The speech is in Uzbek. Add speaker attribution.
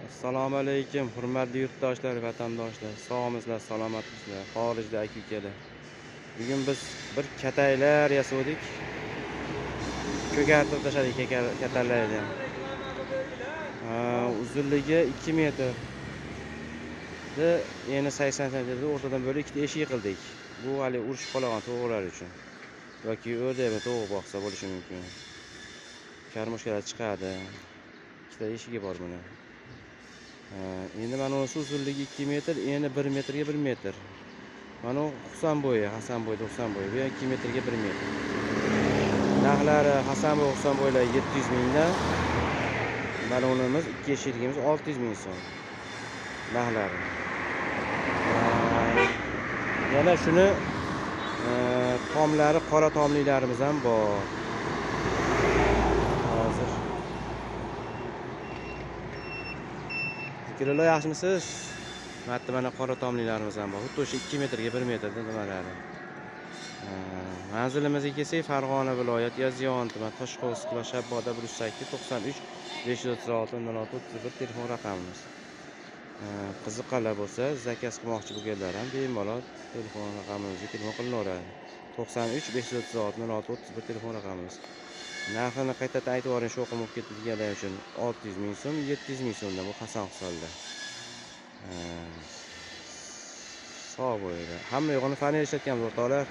Speaker 1: Assalomu alaykum, hurmatli yurtdoshlar, vatandoshlar. Sog'mizlar, salomatmizlar, xorijda aka-ukalar. Bugun biz bir kataylar yasadik. Ko'kartirib tashladik katallarni. Uzunligi 2 metr. Eni 80 sm, o'rtadan bo'lib ikkita eshik qildik. Bu hali urishib qolgan to'g'rilar uchun. Yoki o'rdakni to'g'ri boqsa bo'lishi mumkin. Karmoshkalar chiqadi. Ikkita eshigi bor buni. Endi mana bunisi uzunligi 2 metr, eni 1 metrga 1 metr. Mana Husan bo'yi, Hasan bo'yi, 90 bo'yi. Bu 2 metrga 1 metr. Narxlari Hasan bo'yi, Husan bo'yilar 700 mingdan. Balonimiz 2 eshikligimiz 600 ming so'm. Narxlari. Yana shuni tomlari, qora tomlilarimiz ham bor. Hozir. Fikrlar yaxshimisiz? Mana qora tomlilarimiz ham bor. Xuddi o'sha 2 metrga 1 metrda nimalari. Manzilimizga kelsak, Farg'ona viloyati Yozyovon tuman Toshqo'rg'on va Shabboda 108 93 536 06 31 telefon raqamimiz. Qiziqqanlar bo'lsa, zakaz qilmoqchi bo'lganlar ham bemalol telefon raqamimizga telefon qilaveradi. 93 536 06 31 telefon raqamimiz. Narxini qaytadan aytib yuboring, shu o'qib ketadiganlar uchun 600 ming so'm, 700 ming so'mdan bu Hasan Husanlar. Sog' bo'linglar. Hamma yo'g'ini familiya ishlatganmiz o'rtoqlar.